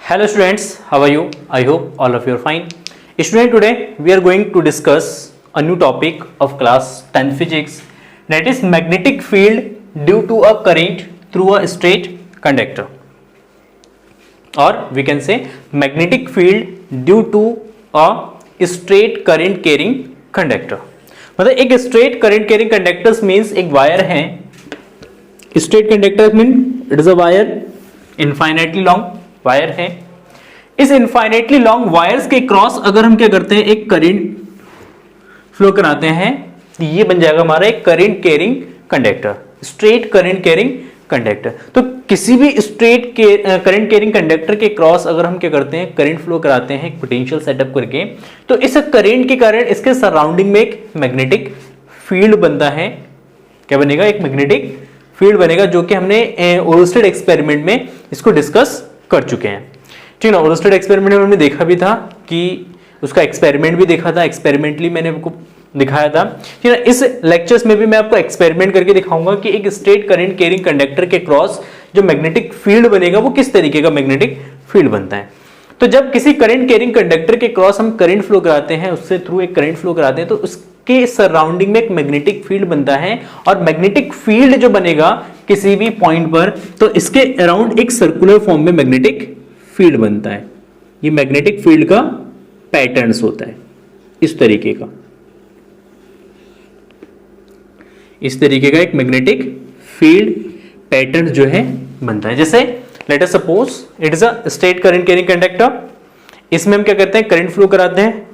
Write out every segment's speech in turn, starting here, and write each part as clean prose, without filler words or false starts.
Hello students, how are you? I hope all of you are fine. Student, today we are going to discuss a new topic of class 10 physics, that is magnetic field due to a current through a straight conductor, or we can say magnetic field due to a straight current carrying conductor. मतलब एक straight current carrying conductors means एक wire है. Straight conductor mean it is a wire, infinitely long wire है. इस infinitely long wires के cross अगर हम क्या करते हैं, एक करंट फ्लो कराते हैं, तो ये बन जाएगा हमारा एक current carrying conductor, straight current carrying conductor. तो किसी भी स्ट्रेट करंट कैरिंग कंडक्टर के क्रॉस अगर हम क्या करते हैं, करंट फ्लो कराते हैं एक पोटेंशियल सेटअप करके, तो इस करंट के कारण इसके सराउंडिंग में एक मैग्नेटिक फील्ड बनता है. क्या बनेगा? एक मैग्नेटिक फील्ड बनेगा, जो कि हमने ओरस्टेड एक्सपेरिमेंट में इसको डिस्कस कर चुके हैं. ठीक है ना. ओरस्टेड एक्सपेरिमेंट में हमने देखा भी था कि उसका एक्सपेरिमेंट भी देखा था, एक्सपेरिमेंटली मैंने आपको दिखाया था. ठीक है. इस लेक्चर्स में भी मैं आपको एक्सपेरिमेंट करके दिखाऊंगा कि एक स्ट्रेट करंट कैरिंग कंडक्टर के क्रॉस जो मैग्नेटिक फील्ड बनेगा वो किस तरीके का मैग्नेटिक फील्ड बनता है. तो जब किसी करंट कैरिंग कंडक्टर के क्रॉस हम करंट फ्लो कराते हैं, उससे थ्रू एक करंट फ्लो कराते हैं, तो उसके सराउंडिंग में एक मैग्नेटिक फील्ड बनता है. और मैग्नेटिक फील्ड जो बनेगा किसी भी पॉइंट पर, तो इसके अराउंड एक सर्कुलर फॉर्म में मैग्नेटिक फील्ड बनता है. ये मैग्नेटिक फील्ड का पैटर्न्स होता है इस तरीके का, इस तरीके का एक मैग्नेटिक फील्ड पैटर्न जो है बनता है. जैसे late us suppose it is a straight current carrying conductor. इसमें हम क्या करते हैं, करंट फ्लो कराते हैं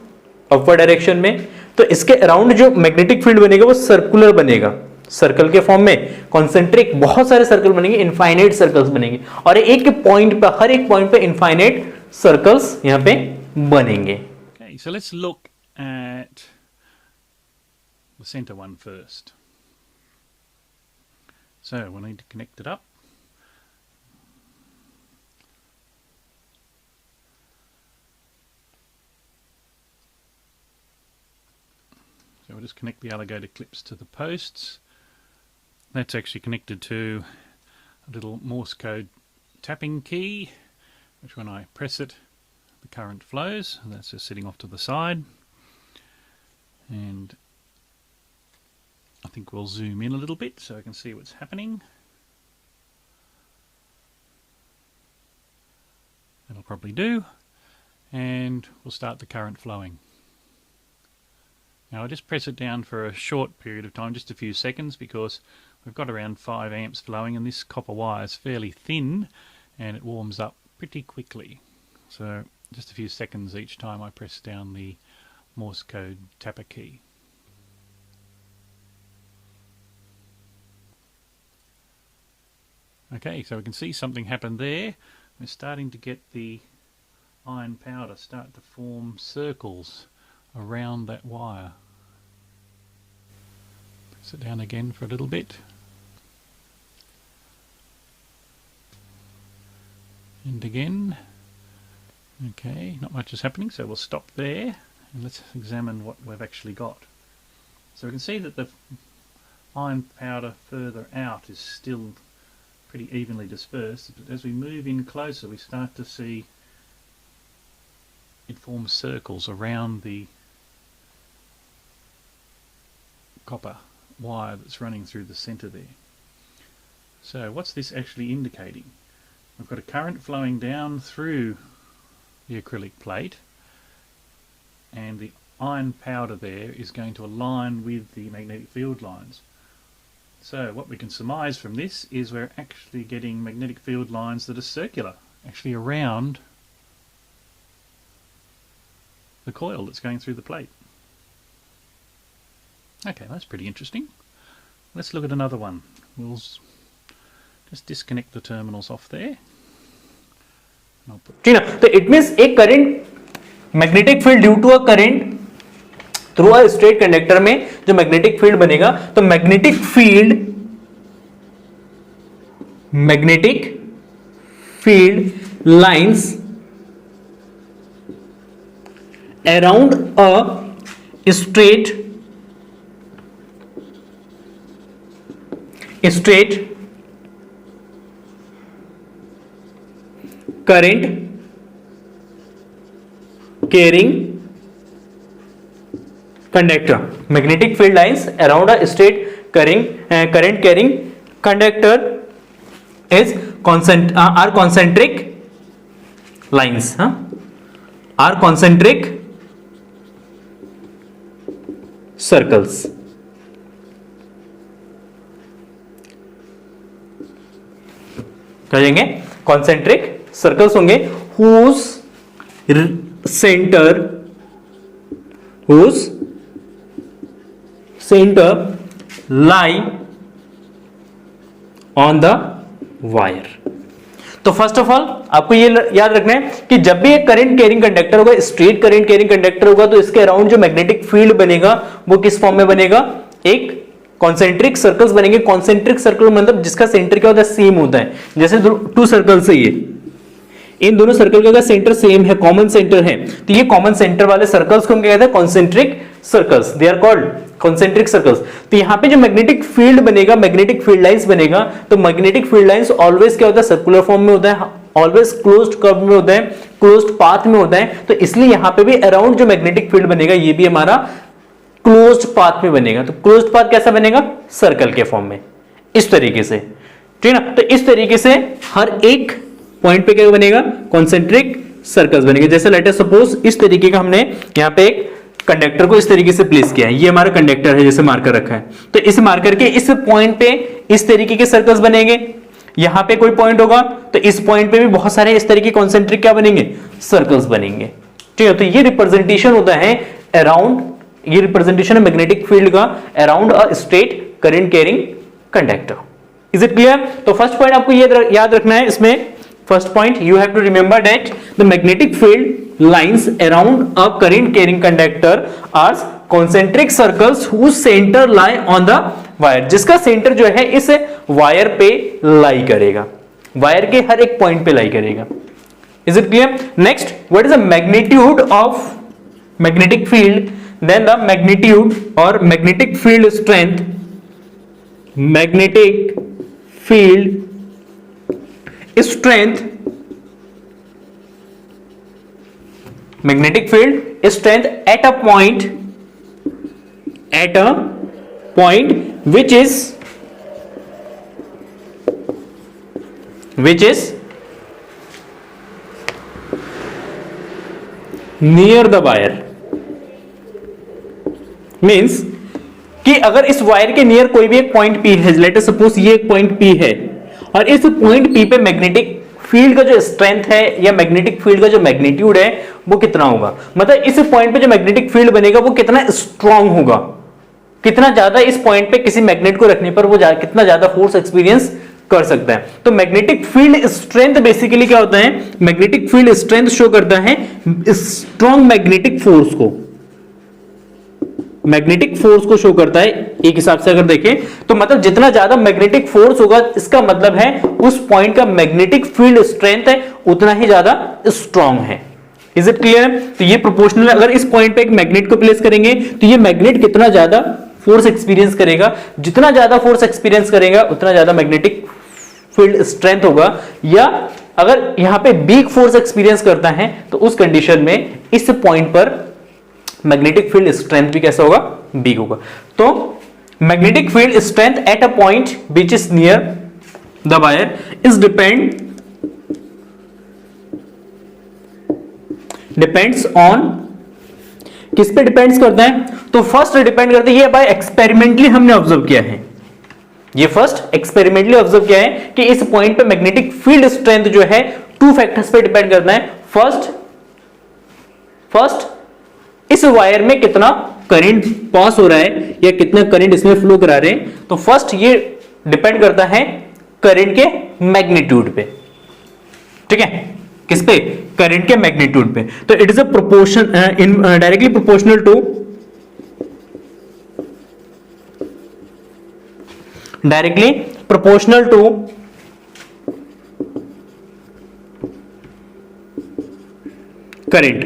अपवर्ड डायरेक्शन में, तो इसके अराउंड जो मैग्नेटिक फील्ड बनेगा वो सर्कुलर बनेगा, सर्कल के फॉर्म में, कॉन्सेंट्रिक बहुत सारे सर्कल बनेंगे, इनफाइनाइट सर्कल्स बनेंगे, और एक पॉइंट पे, हर एक पॉइंट पे इनफाइनाइट सर्कल्स यहां पे बनेंगे. Okay, so let's look at the center one first. So we need to connect it up. So we'll just connect the alligator clips to the posts. That's actually connected to a little Morse code tapping key, which when I press it, the current flows, and that's just sitting off to the side. And I think we'll zoom in a little bit so I can see what's happening. That'll probably do, and we'll start the current flowing. Now I just press it down for a short period of time, just a few seconds, because we've got around 5 amps flowing, and this copper wire is fairly thin and it warms up pretty quickly. So just a few seconds each time I press down the Morse code tapper key. Okay, so we can see something happen there. We're starting to get the iron powder start to form circles around that wire. Press it down again for a little bit. And again. Okay, not much is happening, so we'll stop there and let's examine what we've actually got. So we can see that the iron powder further out is still pretty evenly dispersed, but as we move in closer we start to see it forms circles around the copper wire that's running through the center there. So what's this actually indicating? We've got a current flowing down through the acrylic plate, and the iron powder there is going to align with the magnetic field lines. So what we can surmise from this is we're actually getting magnetic field lines that are circular, actually around the coil that's going through the plate. Okay, that's pretty interesting. Let's look at another one. We'll just disconnect the terminals off there. ठीक है. तो it means एक current, magnetic field due to a current through a straight conductor में जो magnetic field बनेगा, तो magnetic field lines around a straight current carrying conductor. Magnetic field lines around a straight current carrying conductor are concentric lines. Are concentric circles. कहेंगे concentric circles होंगे whose center lie on the wire. तो first of all आपको ये याद रखना है कि जब भी एक करंट कैरिंग कंडक्टर होगा, स्ट्रेट करंट कैरिंग कंडक्टर होगा, तो इसके अराउंड जो मैग्नेटिक फील्ड बनेगा वो किस फॉर्म में बनेगा? एक कॉन्सेंट्रिक सर्कल्स बनेंगे. कॉन्सेंट्रिक सर्कल मतलब जिसका सेंटर क्या होता है? सेम होता है. जैसे 2 सर्कल्स है, ये इन दोनों सर्कल का सेंटर सेम है, कॉमन सेंटर है, तो ये कॉमन सेंटर वाले सर्कल्स को हम क्या कहते हैं? Concentric circles. They are called concentric circles. तो यहां पे जो मैग्नेटिक फील्ड बनेगा, मैग्नेटिक फील्ड लाइंस बनेगा, तो मैग्नेटिक फील्ड लाइंस ऑलवेज क्या होता है? सर्कुलर फॉर्म में होता है, ऑलवेज क्लोज्ड कर्व में होता है, क्लोज्ड पाथ में होता है. तो इसलिए यहां पे भी अराउंड जो मैग्नेटिक फील्ड बनेगा ये भी हमारा क्लोज्ड पाथ में बनेगा. तो क्लोज्ड पाथ कैसा बनेगा? सर्कल के फॉर्म में, इस तरीके से. ठीक है ना? तो इस तरीके से हर एक पॉइंट पे क्या बनेगा? कॉन्सेंट्रिक सर्कल्स बनेंगे. जैसे लेट अस सपोज इस तरीके का हमने यहां पे एक कंडक्टर को इस तरीके से प्लेस किया है. ये हमारा कंडक्टर है, जैसे मार्कर रखा है, तो इस मार्कर के इस पॉइंट पे इस तरीके के सर्कल्स बनेंगे. यहां पे कोई पॉइंट होगा तो इस पॉइंट पे भी बहुत सारे इस तरीके कॉन्सेंट्रिक क्या बनेंगे? सर्कल्स बनेंगे. ठीक है? तो ये रिप्रेजेंटेशन होता है अराउंड, ये रिप्रेजेंटेशन है मैग्नेटिक फील्ड का around a straight current carrying conductor. Is it clear? तो फर्स्ट पॉइंट आपको ये याद रखना है. इसमें first point you have to remember that the magnetic field lines around a current carrying conductor are concentric circles whose centre lie on the wire. जिसका centre जो है इस वायर पे लाई करेगा, वायर के हर एक पॉइंट पे लाई करेगा. Is it clear? Next, what is the magnitude of magnetic field? Then the magnitude or magnetic field strength, magnetic field strength, magnetic field strength at a point which is near the wire. Means कि अगर इस wire के near कोई भी एक point P है, late us suppose ये एक पॉइंट पी है, और इस पॉइंट पी पे मैग्नेटिक फील्ड का जो स्ट्रेंथ है या मैग्नेटिक फील्ड का जो मैग्नीट्यूड है वो कितना होगा? मतलब इस पॉइंट पे जो मैग्नेटिक फील्ड बनेगा वो कितना स्ट्रांग होगा, कितना ज्यादा इस पॉइंट पे किसी मैग्नेट को रखने पर वो कितना ज्यादा फोर्स एक्सपीरियंस कर सकता है. तो मैग्नेटिक फील्ड स्ट्रेंथ बेसिकली क्या होता है? मैग्नेटिक फील्ड स्ट्रेंथ शो करता है स्ट्रांग मैग्नेटिक फोर्स को, मैग्नेटिक फोर्स को शो करता है. एक हिसाब से अगर देखें तो मतलब जितना ज्यादा मैग्नेटिक फोर्स होगा इसका मतलब है उस पॉइंट का मैग्नेटिक फील्ड स्ट्रेंथ है उतना ही ज्यादा स्ट्रांग है. Is it clear? तो ये प्रोपोर्शनल है. अगर इस पॉइंट पे एक मैग्नेट को प्लेस करेंगे तो ये मैग्नेट कितना ज्यादा फोर्स एक्सपीरियंस करेगा, जितना ज्यादा फोर्स एक्सपीरियंस करेगा उतना ज्यादा मैग्नेटिक फील्ड स्ट्रेंथ होगा. या अगर यहां पे वीक फोर्स एक्सपीरियंस करता है तो उस कंडीशन में इस पॉइंट पर मैग्नेटिक फील्ड स्ट्रेंथ भी कैसा होगा? वीक होगा. तो magnetic field strength eight a point which is near the wire is depends on, किस पे डिपेंड्स करता है? तो फर्स्ट डिपेंड करता है, ये बाय एक्सपेरिमेंटली हमने ऑब्जर्व किया है, ये फर्स्ट एक्सपेरिमेंटली ऑब्जर्व किया है कि इस पॉइंट पे मैग्नेटिक फील्ड स्ट्रेंथ जो है 2 फैक्टर्स पे डिपेंड करता है. फर्स्ट इस वायर में कितना करंट पास हो रहा है या कितना करंट इसमें फ्लो करा रहे हैं. तो फर्स्ट ये डिपेंड करता है करंट के मैग्नीट्यूड पे. ठीक है? किस पे? करंट के मैग्नीट्यूड पे. तो it is a proportion directly proportional to current.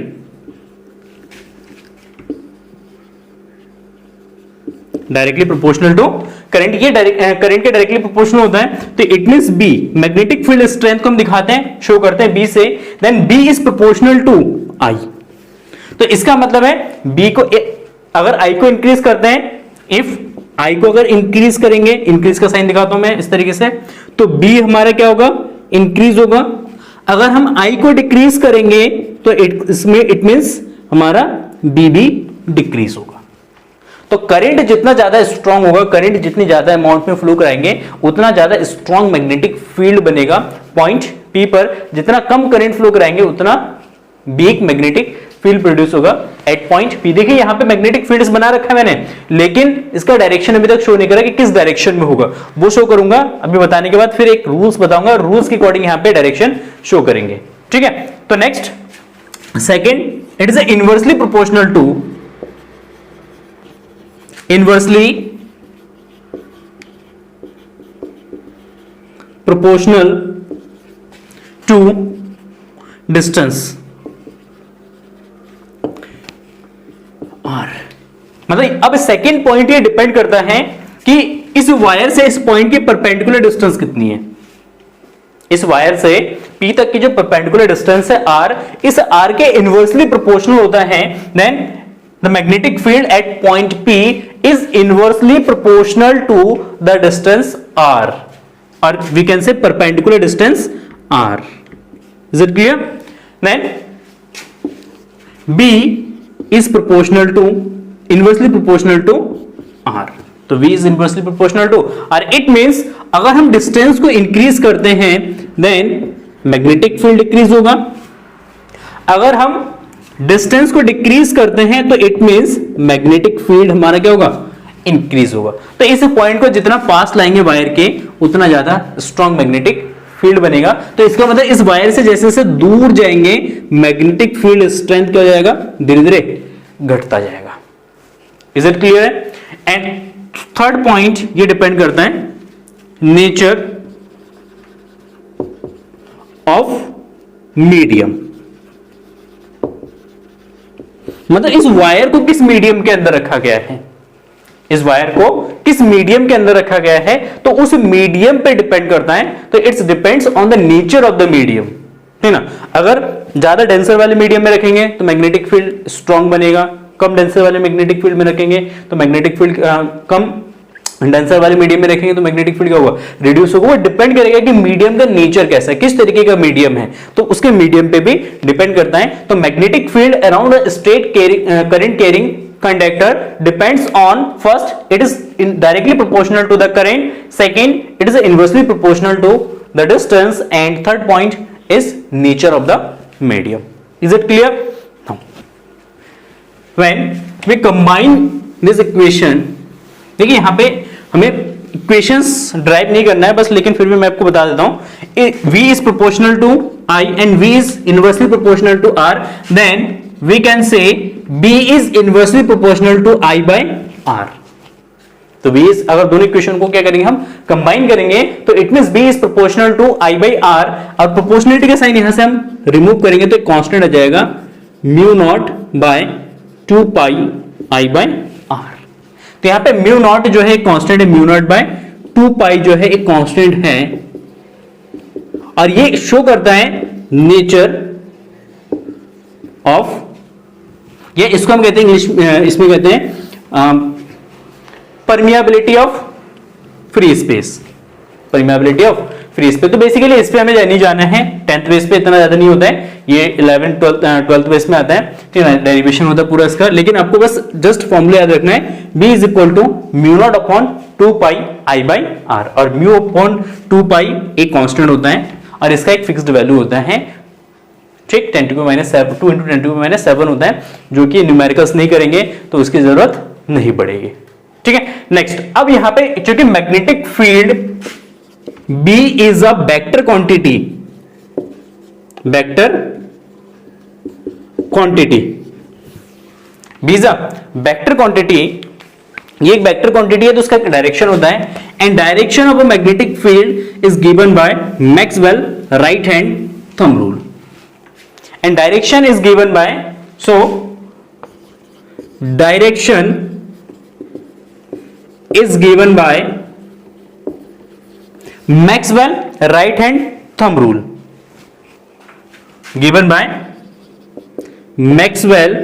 Directly proportional to current, ये करंट के डायरेक्टली प्रोपोर्शनल होता है. तो it means B, magnetic field strength को हम दिखाते हैं, शो करते हैं बी से, then B is proportional to I. तो इसका मतलब है बी को अगर आई को इंक्रीज करते हैं, इफ आई को अगर इंक्रीज करेंगे, इंक्रीज का साइन दिखाता हूं मैं इस तरीके से, तो बी हमारा क्या होगा, इंक्रीज होगा। अगर हम आई को डिक्रीज करेंगे तो इसमें इट मींस हमारा बी भी डिक्रीज होगा। तो करंट जितना ज्यादा स्ट्रांग होगा, करंट जितनी ज्यादा अमाउंट में फ्लो कराएंगे, उतना ज्यादा स्ट्रांग मैग्नेटिक फील्ड बनेगा पॉइंट पी पर। जितना कम करंट फ्लो कराएंगे उतना वीक मैग्नेटिक फील्ड प्रोड्यूस होगा एट पॉइंट पी। देखिए यहां पे मैग्नेटिक फील्ड्स बना रखा है मैंने, लेकिन इसका डायरेक्शन अभी तक शो नहीं करा कि किस डायरेक्शन में होगा, वो शो करूंगा अभी बताने के बाद। फिर एक रूल्स बताऊंगा, रूल्स के अकॉर्डिंग यहां पे डायरेक्शन शो करेंगे, ठीक है। तो next second, it is inversely proportional to, inversely proportional to distance R. मतलब अब सेकेंड पॉइंट ये डिपेंड करता है कि इस वायर से इस पॉइंट की परपेंडिकुलर डिस्टेंस कितनी है। इस वायर से पी तक की जो परपेंडिकुलर डिस्टेंस है आर, इस आर के इनवर्सली प्रोपोर्शनल होता है, then the magnetic field at point P is inversely proportional to the distance R, और we can say perpendicular distance R. Is it clear? Then B is proportional to, inversely proportional to r, तो v is inversely proportional to r। it means अगर हम distance को increase करते हैं then magnetic field decrease होगा, अगर हम distance को डिक्रीज करते हैं तो इट मींस मैग्नेटिक फील्ड हमारा क्या होगा, इंक्रीज होगा। तो इस पॉइंट को जितना पास लाएंगे वायर के उतना ज्यादा स्ट्रॉन्ग मैग्नेटिक फील्ड बनेगा। तो इसका मतलब इस वायर से जैसे जैसे दूर जाएंगे मैग्नेटिक फील्ड स्ट्रेंथ क्या हो जाएगा, धीरे धीरे घटता जाएगा। इज इट क्लियर है? एंड थर्ड पॉइंट ये डिपेंड करता है नेचर ऑफ मीडियम, मतलब इस वायर को किस मीडियम के अंदर रखा गया है, इस वायर को किस मीडियम के अंदर रखा गया है, तो उस मीडियम पे डिपेंड करता है। तो it's depends on the nature of the medium, है ना। अगर ज्यादा डेंसर वाले मीडियम में रखेंगे तो मैग्नेटिक फील्ड स्ट्रांग बनेगा, कम डेंसर वाले मैग्नेटिक फील्ड में रखेंगे तो मैग्नेटिक फील्ड कम डेंसर वाले मीडियम में रखेंगे तो मैग्नेटिक फील्ड क्या होगा, रिड्यूस होगा। वो डिपेंड करेगा कि मीडियम का नेचर कैसा है, किस तरीके का मीडियम है, तो उसके मीडियम पे भी डिपेंड करता है। तो magnetic field around straight current carrying conductor depends on, first it is directly proportional to the current, second it is inversely proportional to the distance, and third point is nature of the medium. Is it clear? Now when we combine this equation, देखिए यहां पे हमें equations drive नहीं करना है बस, लेकिन फिर भी मैं आपको बता देता हूं, v is proportional to I and v is inversely proportional to R, then we can say B is inversely proportional to I by R। तो B is, अगर दोनों इक्वेशन को क्या करेंगे हम कंबाइन करेंगे तो it means B is proportional to I by R, और प्रोपोर्शनलिटी का साइन यहां से हम रिमूव करेंगे तो एक कांस्टेंट आ जाएगा mu naught by 2 pi I by R। तो यहां पे म्यू नॉट जो है एक कांस्टेंट है, म्यू नॉट बाय 2 पाई जो है एक कांस्टेंट है, और ये शो करता है नेचर ऑफ, ये इसको हम कहते हैं इंग्लिश इसमें कहते हैं permeability of free space, permeability of free space. तो बेसिकली इस पे हमें नहीं जाना है, 10th बेस पे इतना ज्यादा नहीं होता है, ये 11th 12th बेस में आता है, ठीक है, डेरिवेशन होता है पूरा इसका। लेकिन आपको बस जस्ट फॉर्मूला याद रखना है, B is equal to mu naught upon 2 pi I by R, और म्यू अपॉन 2 पाई एक कांस्टेंट होता है और इसका एक फिक्स्ड वैल्यू होता है, ठीक, 10 to the minus 7, 2 into 10 to the minus 7 होता है, जो कि न्यूमेरिकल्स नहीं करेंगे तो उसकी जरूरत नहीं पड़ेगी, ठीक है। नेक्स्ट, अब यहां पे क्योंकि magnetic field B is a vector quantity, vector quantity, B is a vector quantity, ये एक वेक्टर क्वांटिटी है तो उसका डायरेक्शन होता है, and direction of a magnetic field is given by Maxwell right hand thumb rule, and direction is given by, so direction is given by Maxwell right hand thumb rule, given by Maxwell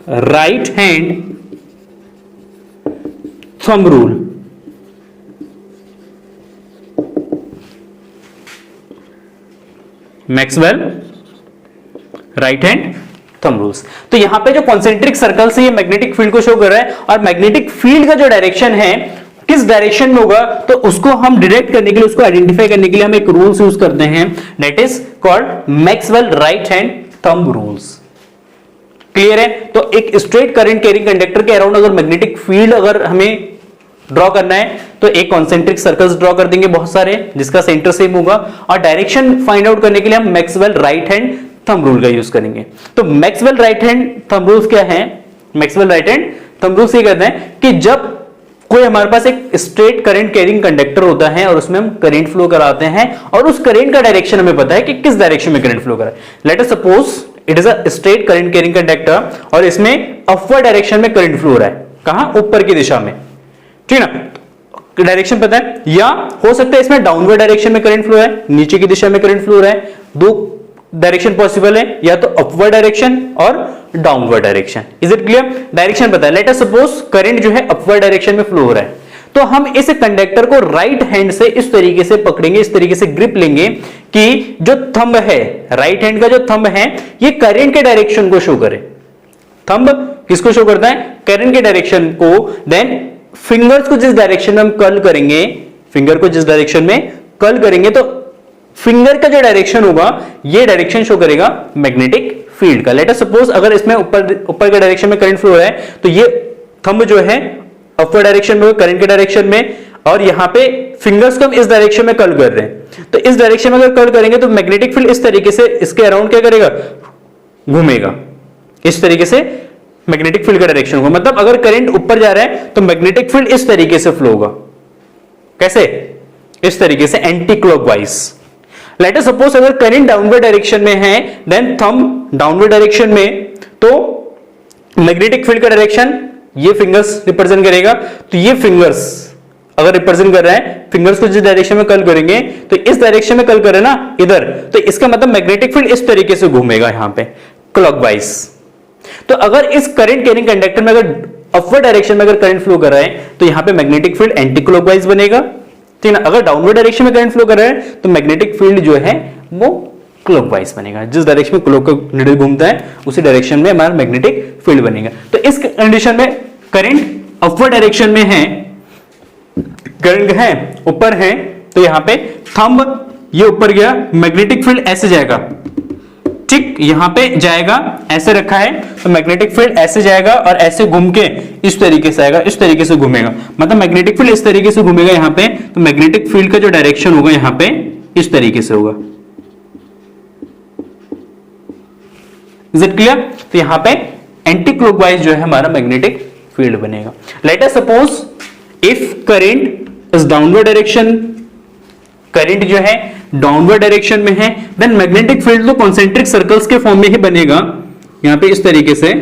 right hand thumb rule. Maxwell right hand thumb rules. तो यहां पे जो concentric circle से ये magnetic field को show कर रहा है, और मैग्नेटिक फील्ड का जो डायरेक्शन है किस डायरेक्शन में होगा, तो उसको हम डिटेक्ट करने के लिए, उसको आइडेंटिफाई करने के लिए हम एक रूल्स यूज करते हैं, that is called Maxwell right hand thumb rules. Clear है? तो एक स्ट्रेट करंट कैरिंग कंडक्टर के अराउंड अगर मैग्नेटिक फील्ड अगर हमें ड्रॉ करना है, तो एक कॉन्सेंट्रिक सर्कल्स ड्रॉ कर देंगे बहुत सारे, जिसका सेंटर सेम होगा, और डायरेक्शन फाइंड आउट करने के लिए हम Maxwell right hand thumb rule का यूज करेंगे। तो Maxwell right hand thumb rules क्या है? Maxwell right hand thumb rules ये कहते हैं कि जब कोई हमारे पास एक स्ट्रेट करंट कैरिंग कंडक्टर होता है और उसमें हम करंट फ्लो कराते हैं, और उस करंट का डायरेक्शन हमें पता है कि किस डायरेक्शन में करंट फ्लो कर रहा है। Late us suppose it is a straight current carrying conductor, और इसमें अपवर्ड डायरेक्शन में करंट फ्लो हो रहा है। कहां? ऊपर की दिशा में, ठीक है ना, डायरेक्शन पता है। या हो सकता है इसमें डाउनवर्ड डायरेक्शन में करंट फ्लो है, नीचे की दिशा में करंट फ्लो हो रहा है। दो डायरेक्शन पॉसिबल है, या तो अपवर्ड डायरेक्शन और downward direction. Is it clear? Direction पता है। लेट अस सपोज करंट जो है अपवर्ड डायरेक्शन में फ्लो हो रहा है, तो हम इस कंडक्टर को राइट हैंड से इस तरीके से पकड़ेंगे, इस तरीके से ग्रिप लेंगे कि जो थंब है, राइट हैंड का जो थंब है, ये करंट के डायरेक्शन को शो करे। थंब किसको शो करता है? करंट के डायरेक्शन को। देन फिंगर्स को जिस डायरेक्शन में हम कर्ल करेंगे, फिंगर को जिस डायरेक्शन में कर्ल करेंगे, तो फिंगर का जो डायरेक्शन होगा, ये डायरेक्शन शो करेगा मैग्नेटिक फील्ड का। लेट अस सपोज अगर इसमें ऊपर के डायरेक्शन में करंट फ्लो हो रहा है, तो ये थंब जो है अपवर्ड डायरेक्शन में, करंट के डायरेक्शन में, और यहां पे फिंगर्स को हम इस डायरेक्शन में कर्ल कर रहे हैं। तो इस डायरेक्शन में अगर कर्ल करेंगे तो मैग्नेटिक फील्ड इस तरीके से इसके अराउंड क्या करेगा? घूमेगा। इस तरीके से मैग्नेटिक फील्ड का डायरेक्शन होगा। मतलब अगर करंट ऊपर जा रहा है तो मैग्नेटिक फील्ड इस तरीके से फ्लो होगा। कैसे? इस तरीके से, anti clockwise. Late us suppose अगर करंट डाउनवर्ड डायरेक्शन में है, देन थंब डाउनवर्ड डायरेक्शन में, तो मैग्नेटिक फील्ड का डायरेक्शन ये फिंगर्स रिप्रेजेंट करेगा। तो ये फिंगर्स अगर रिप्रेजेंट कर रहा है, फिंगर्स को जिस डायरेक्शन में कर्ल करेंगे, तो इस डायरेक्शन में कर्ल करे ना इधर, तो इसका मतलब मैग्नेटिक फील्ड इस तरीके से घूमेगा यहां पे क्लॉकवाइज। तो अगर इस करंट कैरिंग कंडक्टर में अगर अपवर्ड डायरेक्शन में अगर करंट फ्लो कर रहा है, तो यहां पे मैग्नेटिक फील्ड एंटी क्लॉकवाइज बनेगा, ठीक है ना। अगर डाउनवर्ड डायरेक्शन में करंट फ्लो कर रहा है, तो मैग्नेटिक फील्ड जो है वो क्लॉकवाइज बनेगा। जिस डायरेक्शन में क्लॉक का नीडल घूमता है, उसी डायरेक्शन में हमारा मैग्नेटिक फील्ड बनेगा। तो इस कंडीशन में करंट अपवर्ड डायरेक्शन में है, करंट है ऊपर है, तो यहां पे थंब ये ऊपर गया, मैग्नेटिक फील्ड ऐसे जाएगा, ठीक यहां पे जाएगा, ऐसे रखा है, तो मैग्नेटिक फील्ड ऐसे जाएगा और ऐसे घूम के इस तरीके से आएगा, इस तरीके से घूमेगा। मतलब मैग्नेटिक फील्ड इस तरीके से घूमेगा यहां पे, तो मैग्नेटिक फील्ड का जो डायरेक्शन होगा यहां पे इस तरीके से होगा। Is it clear? तो यहां पे एंटी क्लॉकवाइज जो है हमारा मैग्नेटिक फील्ड बनेगा। Late us suppose if current is downward direction, current जो है डाउनवर्ड डायरेक्शन में है, देन मैग्नेटिक फील्ड तो कॉन्सेंट्रिक सर्कल्स के फॉर्म में ही बनेगा, यहां पे इस तरीके से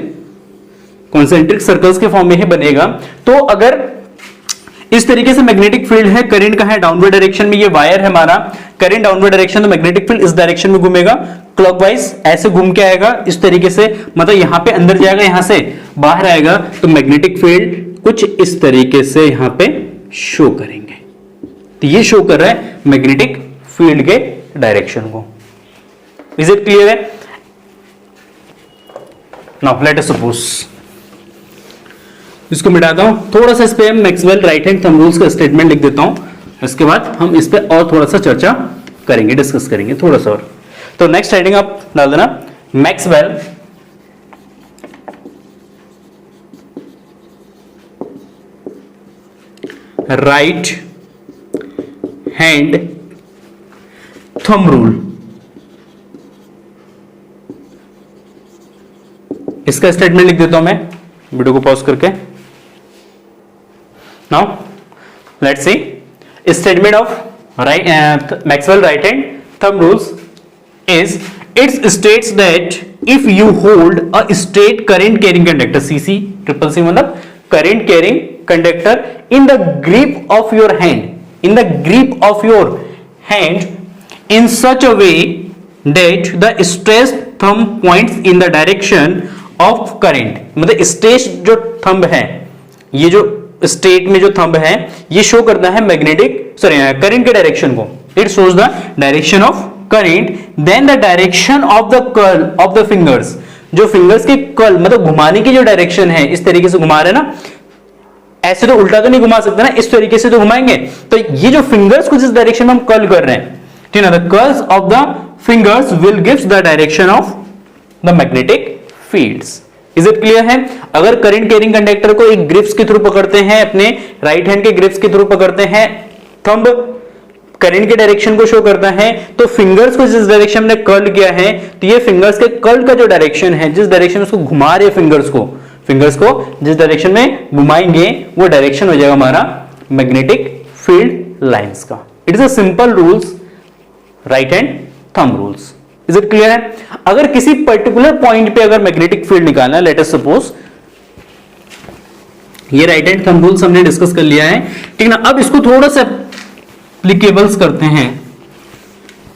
कॉन्सेंट्रिक सर्कल्स के फॉर्म में ही बनेगा। तो अगर इस तरीके से मैग्नेटिक फील्ड है, करंट का है डाउनवर्ड डायरेक्शन में, ये वायर है हमारा, करंट डाउनवर्ड डायरेक्शन, तो मैग्नेटिक फील्ड इस डायरेक्शन में घूमेगा क्लॉकवाइज, ऐसे घूम के आएगा इस तरीके से, मतलब यहां पे अंदर जाएगा, यहां से बाहर आएगा, तो मैग्नेटिक फील्ड कुछ इस तरीके से यहां पे शो करेंगे। तो ये शो कर रहा है मैग्नेटिक फील्ड के डायरेक्शन को। इज इट क्लियर है? नाउ लेट अस सपोज, इसको मिटाता हूं, थोड़ा सा इस पे Maxwell right hand thumb rules का स्टेटमेंट लिख देता हूं, इसके बाद हम इस पे और थोड़ा सा चर्चा करेंगे, डिस्कस करेंगे थोड़ा सा और। तो नेक्स्ट हेडिंग आप डाल देना, Maxwell right hand thumb rule. इसका स्टेटमेंट लिख देता हूं मैं, वीडियो को पॉज करके। Now let's see statement of Maxwell right hand thumb rules is it states that if you hold a straight current carrying conductor, CC triple C मतलब current carrying conductor in the grip of your hand, in the grip of your hand in such a way that the stressed thumb points in the direction of current, मतलब state जो thumb है, ये जो state में जो thumb है ये show करता है करंट के डायरेक्शन को. It shows the direction of current. Then the direction of the curl of the fingers, जो फिंगर्स के कर्ल मतलब घुमाने की जो डायरेक्शन है, इस तरीके से घुमा रहे हैं ना, ऐसे तो उल्टा तो नहीं घुमा सकते ना, इस तरीके से तो घुमाएंगे. तो ये जो फिंगर्स को जिस डायरेक्शन में हम कर्ल कर रहे हैं, ठीक है ना, the curls of the fingers will gives the direction of the magnetic fields. Is it clear है? अगर करंट कैरिंग कंडक्टर को एक ग्रिप्स के थ्रू पकड़ते हैं, अपने राइट हैंड के ग्रिप्स के थ्रू पकड़ते हैं, थंब करंट के डायरेक्शन को शो करता है, तो फिंगर्स को जिस डायरेक्शन में कर्ल किया है, तो ये फिंगर्स के कर्ल का जो डायरेक्शन है, जिस डायरेक्शन में उसको घुमा रहे फिंगर्स को जिस डायरेक्शन में घुमाएंगे, वो डायरेक्शन हो जाएगा हमारा मैग्नेटिक फील्ड लाइंस का. It is a simple rules, right hand thumb rules. Is it clear है? अगर किसी पर्टिकुलर पॉइंट पे अगर मैग्नेटिक फील्ड निकालना है, लेट अस सपोज ये राइट हैंड थंब रूल्स हमने डिस्कस कर लिया है, ठीक ना. अब इसको थोड़ा सा एप्लीकेबल्स करते हैं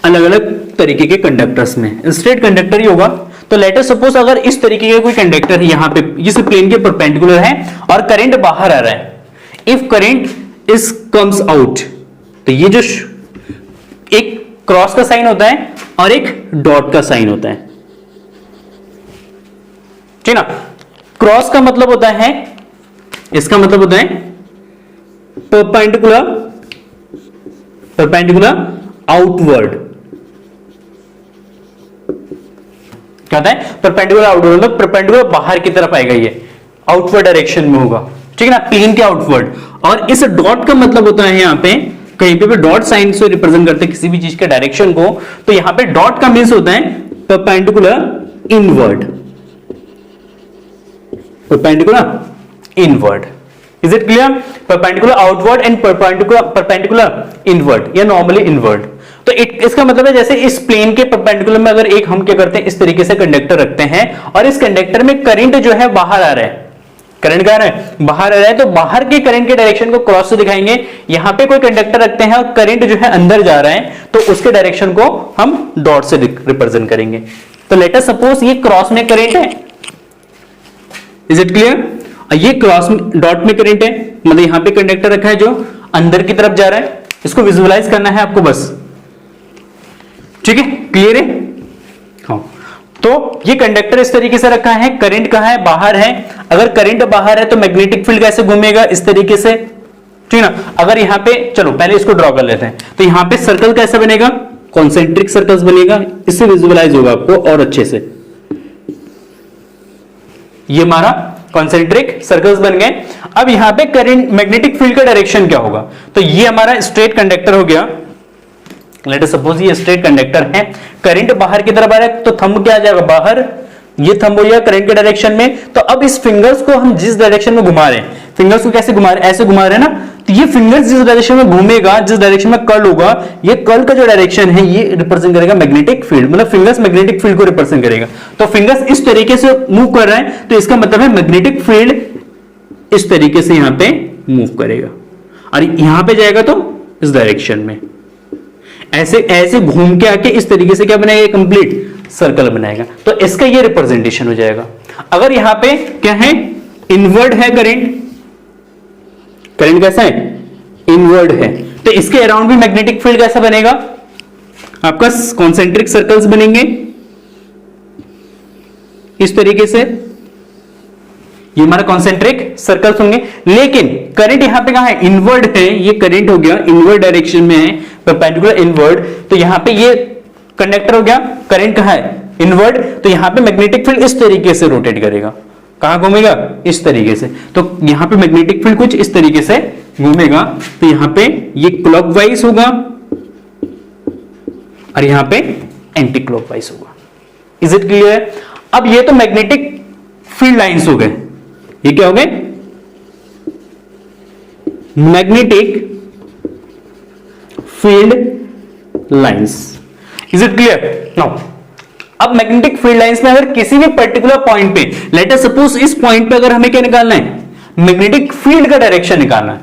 अलग अलग तरीके के कंडक्टर्स में. स्ट्रेट कंडक्टर ही होगा. तो लेट अस सपोज अगर इस तरीके का कोई कंडक्टर है, यहां पे इस प्लेन के परपेंडिकुलर है और करंट बाहर आ रहा है. If current is comes out, तो ये जो एक क्रॉस का साइन होता है और एक डॉट का साइन होता है, ठीक ना. क्रॉस का मतलब होता है, इसका मतलब होता है परपेंडिकुलर आउटवर्ड. क्या होता है? परपेंडिकुलर आउटवर्ड, मतलब परपेंडिकुलर बाहर की तरफ आएगा, ये आउटवर्ड डायरेक्शन में होगा, ठीक है ना, प्लेन के आउटवर्ड. और इस डॉट का मतलब होता है, यहां पे कहीं पे भी डॉट साइन से रिप्रेजेंट करते हैं किसी भी चीज के डायरेक्शन को, तो यहां पे डॉट का मीन्स होता है perpendicular inward. Perpendicular inward. Is it clear? Perpendicular outward and perpendicular inward या नॉर्मली इनवर्ड. तो इसका मतलब है जैसे इस प्लेन के परपेंडिकुलर में अगर एक हम क्या करते हैं, इस तरीके से कंडक्टर रखते हैं और इस कंडक्टर में करंट जो है बाहर आ रहा है, करंट क्या आ रहा है? बाहर आ रहा है. तो बाहर के करंट के डायरेक्शन को क्रॉस से दिखाएंगे. यहां पे कोई कंडक्टर रखते हैं और करंट जो है अंदर जा रहा है, तो उसके डायरेक्शन को हम डॉट से रिप्रेजेंट करेंगे. तो लेट अस सपोज ये क्रॉस में करंट है. Is it clear? ये क्रॉस में डॉट में करंट है, मतलब यहां पे कंडक्टर रखा है जो अंदर की तरफ जा रहा है. इसको विजुअलाइज करना है आपको बस, ठीक है? क्लियर है? हाँ. तो ये कंडक्टर इस तरीके से रखा है, करंट कहां है? बाहर है. अगर करंट बाहर है तो मैग्नेटिक फील्ड कैसे घूमेगा? इस तरीके से, ठीक ना. अगर यहां पे, चलो पहले इसको ड्रॉ कर लेते हैं. तो यहां पे सर्कल कैसे बनेगा? कॉन्सेंट्रिक सर्कल्स बनेगा. इससे विजुअलाइज होगा आपको और अच्छे से. ये हमारा कॉन्सेंट्रिक सर्कल्स बन गए. अब यहां पे करंट मैग्नेटिक फील्ड का डायरेक्शन क्या होगा? तो ये हमारा स्ट्रेट कंडक्टर हो गया. लेट अस सपोज ये स्ट्रेट कंडक्टर है, करंट बाहर की तरफ आ रहा है, तो थंब क्या आ जाएगा? बाहर. ये थंब हो गया करंट के डायरेक्शन में. तो अब इस फिंगर्स को हम जिस डायरेक्शन में घुमा रहे हैं, फिंगर्स को कैसे घुमा रहे हैं? ऐसे घुमा रहे हैं ना. तो ये फिंगर्स जिस डायरेक्शन में घूमेगा, जिस डायरेक्शन में कर्ल होगा, ये कर्ल का जो डायरेक्शन है ये रिप्रेजेंट करेगा मैग्नेटिक फील्ड, मतलब फिंगर्स मैग्नेटिक फील्ड को रिप्रेजेंट करेगा. तो फिंगर्स इस तरीके से मूव कर रहे हैं, तो इसका मतलब है मैग्नेटिक फील्ड इस तरीके से यहां पे मूव करेगा और यहां पे जाएगा तो इस डायरेक्शन में ऐसे ऐसे घूम के आके इस तरीके से क्या बनाएगा? कंप्लीट सर्कल बनाएगा. तो इसका ये रिप्रेजेंटेशन हो जाएगा. अगर यहां पे क्या है? इनवर्ड है करंट. करंट कैसा है? इनवर्ड है. तो इसके अराउंड भी मैग्नेटिक फील्ड कैसा बनेगा? आपका कॉन्सेंट्रिक सर्कल्स बनेंगे इस तरीके से. ये हमारा कॉन्सेंट्रिक सर्कल्स होंगे. लेकिन करंट यहां पे कहां है? इनवर्ड है. ये करंट हो गया इनवर्ड डायरेक्शन में है, परपेंडिकुलर इनवर्ड. तो यहां पे ये कंडक्टर हो गया, करंट कहां है? इनवर्ड. तो यहां पे मैग्नेटिक फील्ड इस तरीके से रोटेट करेगा. कहां घूमेगा? इस तरीके से. तो यहां पे मैग्नेटिक फील्ड कुछ इस तरीके से घूमेगा. तो यहां पे ये क्लॉकवाइज होगा और यहां पे एंटी क्लॉकवाइज होगा. Is it clear? अब ये तो मैग्नेटिक फील्ड लाइंस हो गए. ये क्या हो गए? Magnetic field lines. Is it clear? Now अब मैग्नेटिक फील्ड लाइंस में अगर किसी भी पर्टिकुलर पॉइंट पे, लेट अस सपोज इस पॉइंट पे अगर हमें क्या निकालना है? मैग्नेटिक फील्ड का डायरेक्शन निकालना है.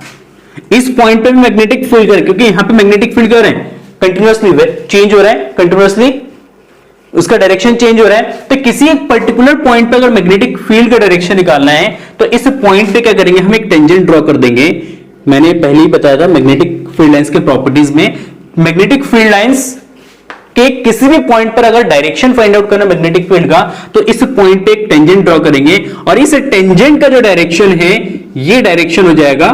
इस पॉइंट पे भी मैग्नेटिक फील्ड कर, क्योंकि यहां पे मैग्नेटिक फील्ड कर रहे हैं कंटिन्यूअसली चेंज हो रहा है, कंटिन्यूअसली उसका डायरेक्शन चेंज हो रहा है, तो किसी एक पर्टिकुलर पॉइंट पे अगर मैग्नेटिक फील्ड का डायरेक्शन निकालना है तो इस पॉइंट पे क्या करेंगे, हम एक टेंजेंट ड्रॉ कर देंगे। मैंने पहले ही बताया था मैग्नेटिक फील्ड लाइंस के प्रॉपर्टीज में, मैग्नेटिक फील्ड लाइंस के किसी भी पॉइंट पर अगर डायरेक्शन फाइंड आउट करना मैग्नेटिक फील्ड का, तो इस पॉइंट पे एक टेंजेंट ड्रॉ करेंगे और इस टेंजेंट का जो डायरेक्शन है ये डायरेक्शन हो जाएगा,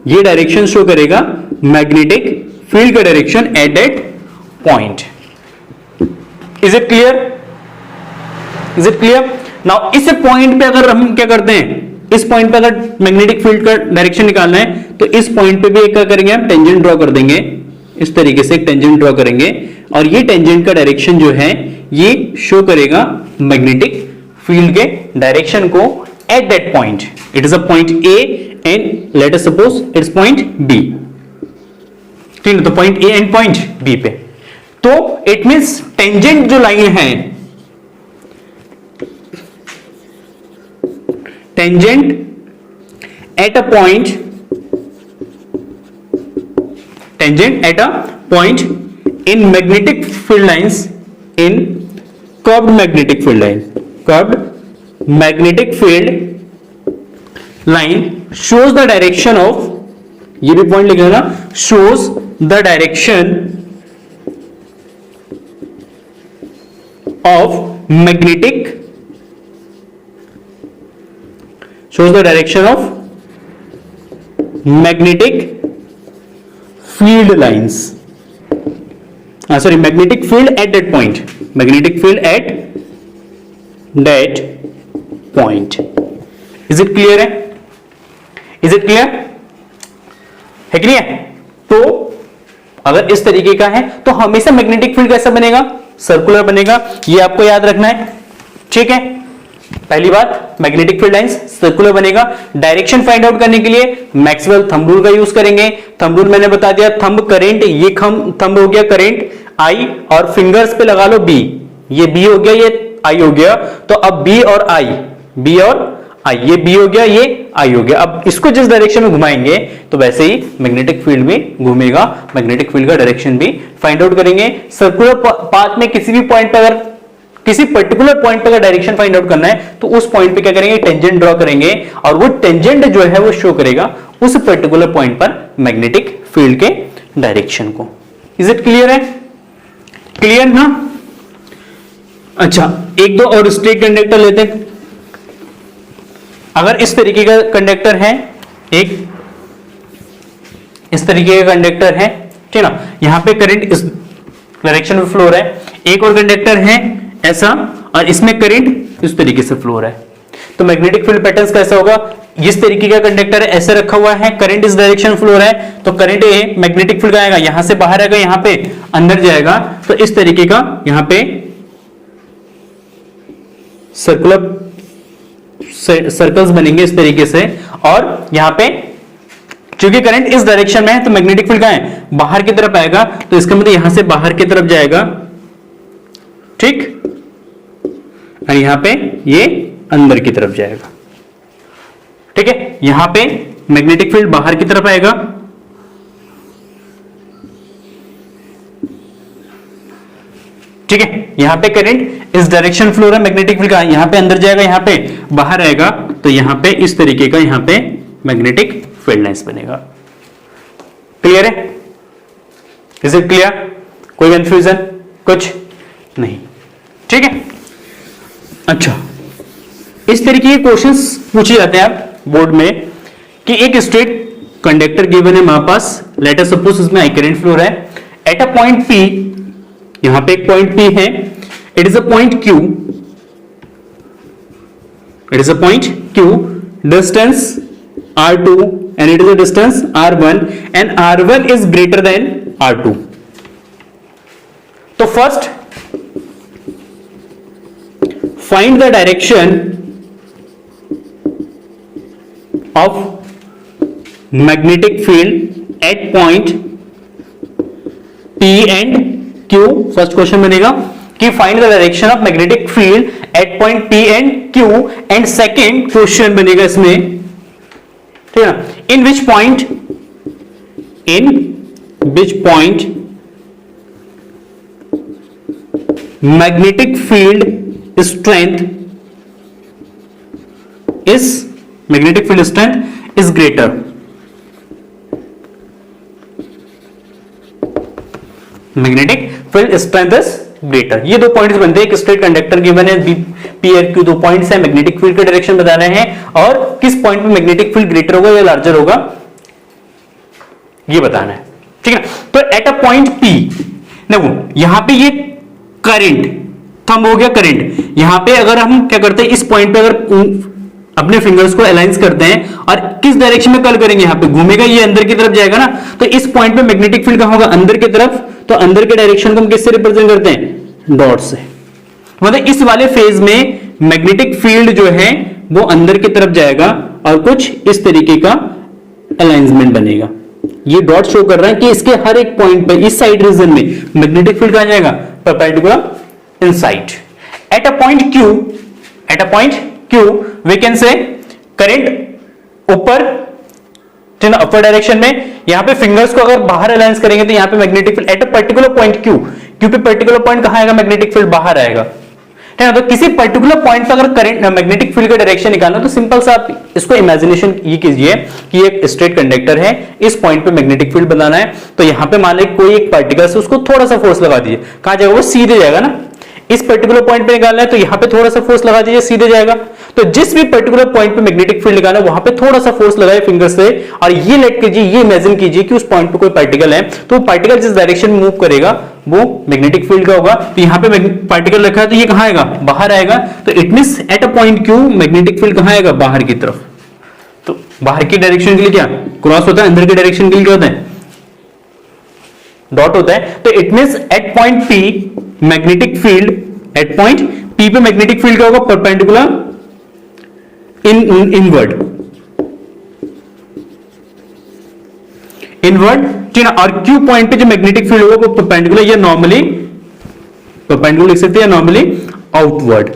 ये डायरेक्शन शो करेगा मैग्नेटिक फील्ड का direction at that point. Is it clear? Is it clear? Now इस पॉइंट पे अगर हम क्या करते हैं, इस पॉइंट पे अगर मैग्नेटिक फील्ड का डायरेक्शन निकालना है तो इस पॉइंट पे भी एक क्या करेंगे, हम टेंजेंट ड्रॉ कर देंगे, इस तरीके से एक टेंजेंट ड्रॉ करेंगे और ये टेंजेंट का डायरेक्शन जो है ये शो करेगा मैग्नेटिक फील्ड के डायरेक्शन को at that point. It is a point A and let us suppose it's point B, ठीक है, तो point A and point B पे, तो इट मींस टेंजेंट जो लाइन है, tangent at a point, tangent at a point in magnetic field lines, in curved magnetic field line, curved magnetic field line shows the direction of, ये भी point लिखेगा ना, shows the direction of magnetic, shows the direction of magnetic field lines, sorry, magnetic field at that point, magnetic field at that point. Is it clear है? Is it clear है कि नहीं है? तो अगर इस तरीके का है तो हमेशा मैग्नेटिक फील्ड कैसा बनेगा, सर्कुलर बनेगा, ये आपको याद रखना है, ठीक है। पहली बात, मैग्नेटिक फील्ड लाइंस सर्कुलर बनेगा। डायरेक्शन फाइंड आउट करने के लिए मैक्सवेल थंब रूल का यूज करेंगे। थंब रूल मैंने बता दिया, थंब करंट, ये थंब हो गया करंट आई और फिंगर्स पे लगा लो बी, ये बी हो गया, ये आई हो गया, तो अब बी और आई, बी और आई, ये बी हो गया, ये आई हो गया। अब इसको जिस डायरेक्शन में घुमाएंगे तो वैसे ही मैग्नेटिक फील्ड भी घूमेगा, मैग्नेटिक फील्ड का डायरेक्शन भी फाइंड आउट करेंगे। सर्कुलर पाथ में किसी भी पॉइंट पर अगर किसी पर्टिकुलर पॉइंट पर अगर डायरेक्शन फाइंड आउट करना है तो उस पॉइंट पे क्या करेंगे, टेंजेंट ड्रॉ करेंगे और वो टेंजेंट जो है वो शो करेगा उस पर्टिकुलर पॉइंट पर मैग्नेटिक फील्ड के डायरेक्शन को। इज इट क्लियर है? क्लियर ना? अच्छा, एक दो और स्ट्रेट कंडक्टर लेते हैं। अगर इस तरीके का कंडक्टर है, एक इस तरीके का कंडक्टर है, ठीक ना, यहां पे करंट इस डायरेक्शन में फ्लो हो रहा है, एक और कंडक्टर है ऐसा और इसमें करंट इस तरीके से फ्लो हो रहा है, तो मैग्नेटिक फील्ड पैटर्न कैसा होगा, इस तरीके का कंडक्टर है, ऐसे रखा हुआ है, करंट इस डायरेक्शन फ्लो हो रहा है, तो करंट ए मैग्नेटिक फील्ड आएगा, यहां से बाहर आएगा, यहां पे अंदर जाएगा, तो इस तरीके का यहां पे सर्कुलर सर्कल्स बनेंगे इस तरीके से, और यहां पे क्योंकि करंट इस डायरेक्शन में है तो मैग्नेटिक फील्ड कहां है, बाहर की तरफ आएगा, तो इसका मतलब यहां से बाहर की तरफ जाएगा, ठीक, और यहां पे ये अंदर की तरफ जाएगा, ठीक है। यहां पे मैग्नेटिक फील्ड बाहर की तरफ आएगा, ठीक है, यहां पे करंट इस डायरेक्शन फ्लो है, मैग्नेटिक फील्ड का यहां पे अंदर जाएगा, यहां पे बाहर आएगा, तो यहां पे इस तरीके का यहां पे मैग्नेटिक फील्ड लाइंस बनेगा। क्लियर है? Is it clear? कोई कंफ्यूजन? कुछ नहीं, ठीक है। अच्छा, इस तरीके के क्वेश्चंस पूछे जाते हैं आप बोर्ड में कि एक स्ट्रेट कंडक्टर गिवन है हमारे पास, लेट अस सपोज इसमें आई करंट फ्लो है एट अ पॉइंट P, यहां पे एक पॉइंट P है, it is a point Q, it is a point Q, distance R2 and it is a distance R1 and R1 is greater than R2. तो first find the direction of magnetic field at point P and Q. First question बनेगा कि find the direction of magnetic field at point P and Q, and second question बनेगा इसमें, ठीक है ना, in which point magnetic field strength is greater. Magnetic field strength is greater. ये दो points बनते हैं, एक स्ट्रेट कंडक्टर गिवन है, पी आर क्यू, दो पॉइंट्स हैं, मैग्नेटिक फील्ड का डायरेक्शन बता रहे हैं और किस पॉइंट पे मैग्नेटिक फील्ड ग्रेटर होगा या लार्जर होगा ये बताना है, ठीक है। तो एट अ पॉइंट पी, देखो यहां पे ये करंट थंब हो गया, करंट यहां पे अगर हम क्या करते हैं, इस पॉइंट पे अगर अपने फिंगर्स को अलाइन करते हैं और किस डायरेक्शन में कर्ल करेंगे, यहां पे घूमेगा, ये अंदर की तरफ जाएगा ना, तो इस पॉइंट पे मैग्नेटिक फील्ड कहां होगा, अंदर की तरफ। तो अंदर के डायरेक्शन को हम किससे रिप्रेजेंट करते हैं, डॉट से। मतलब इस वाले फेज में मैग्नेटिक फील्ड जो है वो अंदर की तरफ जाएगा और कुछ इस तरीके का अलाइनमेंट बनेगा। ये डॉट शो कर रहा है कि इसके हर एक पॉइंट पे इस साइड रीजन में मैग्नेटिक फील्ड कहां जाएगा, perpendicular inside. Eight a point Q we can say current ऊपर, अपर डायरेक्शन में। यहां पे फिंगर्स को अगर बाहर अलाइन करेंगे तो यहां पे magnetic field at a particular point Q पे पर्टिकुलर पॉइंट कहां आएगा, मैग्नेटिक फील्ड बाहर आएगा, ठीक है। तो किसी पर्टिकुलर पॉइंट पे अगर करंट मैग्नेटिक फील्ड का डायरेक्शन निकालना तो सिंपल सा आप इसको इमेजिनेशन ये कीजिए कि एक स्ट्रेट कंडक्टर है, इस पॉइंट पे मैग्नेटिक फील्ड बनाना है, तो यहां पे मान लीजिए कोई एक पार्टिकल से उसको थोड़ा सा फोर्स लगा दीजिए, कहां जाएगा, वो सीधे जाएगा ना। इस पर्टिकुलर पॉइंट पे निकालना है तो यहां पे थोड़ा सा फोर्स लगा दीजिए, सीधे जाएगा। तो जिस भी पर्टिकुलर पॉइंट पे मैग्नेटिक फील्ड निकालना है वहां पे थोड़ा सा फोर्स लगाए फिंगर से, और ये लेट कीजिए, ये इमेजिन कीजिए कि उस पॉइंट पे कोई पार्टिकल है, तो वो पार्टिकल जिस डायरेक्शन में मूव करेगा वो मैग्नेटिक फील्ड का होगा। तो यहां पे पार्टिकल रखा है तो ये कहां आएगा, बाहर आएगा। तो it means eight a point Q magnetic field कहां आएगा, बाहर की तरफ। तो बाहर की डायरेक्शन के लिए क्या क्रॉस होता है, अंदर की डायरेक्शन के लिए क्या होता है, डॉट होता है। तो it means at point P magnetic field, at point P पे मैग्नेटिक फील्ड क्या होगा, परपेंडिकुलर इनवर्ड, ठीक है। और Q पॉइंट पे जो मैग्नेटिक फील्ड होगा वो परपेंडिकुलर या नॉर्मली परपेंडिकुलर लिख सकते हैं, normally outward.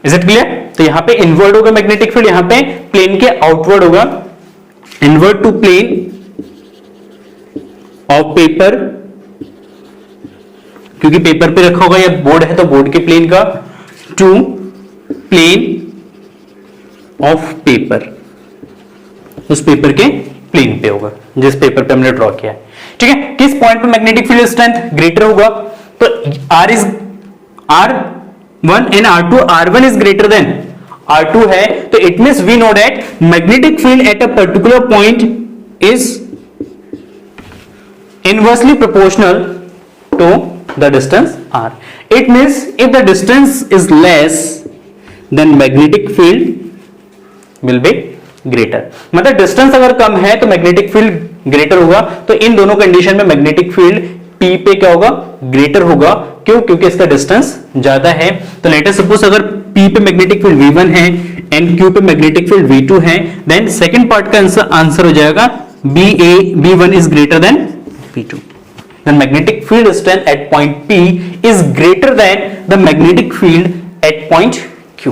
Is it clear. तो यहां पे इनवर्ड होगा मैग्नेटिक फील्ड, यहां पे प्लेन के आउटवर्ड होगा, inward to plane of paper, क्योंकि पेपर पे रखा होगा या बोर्ड है तो बोर्ड के प्लेन का, टू प्लेन ऑफ पेपर, उस पेपर के प्लेन पे होगा जिस पेपर पे हमने ड्रॉ किया है, ठीक है। किस पॉइंट पे मैग्नेटिक फील्ड स्ट्रेंथ ग्रेटर होगा, तो R1 and R1 is greater than R2 है, तो it means we know that magnetic field at a particular point is inversely proportional to the distance r. It means if the distance is less then magnetic field will be greater. मतलब distance अगर कम है तो magnetic field greater होगा। तो इन दोनों condition में magnetic field P पे क्या होगा, ग्रेटर होगा। क्यों, क्योंकि इसका डिस्टेंस ज्यादा है। तो लेट अस सपोज अगर P पे मैग्नेटिक फील्ड V1 है एंड Q पे मैग्नेटिक फील्ड V2 है, देन सेकंड पार्ट का आंसर हो जाएगा B1 is greater than P2. The magnetic field strength at point P is greater than the magnetic field at point Q.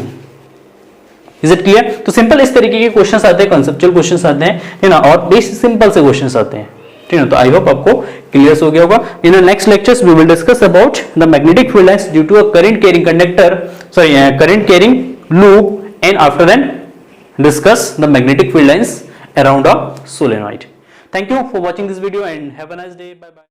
Is it clear? तो simple इस तरीके के questions आते हैं, कॉन्सेप्चुअल क्वेश्चंस आते हैं, है ना, और बेसिक सिंपल से क्वेश्चंस आते हैं, ठीक है। तो आई होप आपको क्लियर हो गया होगा। In the next lectures we will discuss about the magnetic field lines due to a current carrying conductor, current carrying loop, and after then discuss the magnetic field lines around a solenoid. Thank you for watching this video and have a nice day. Bye bye.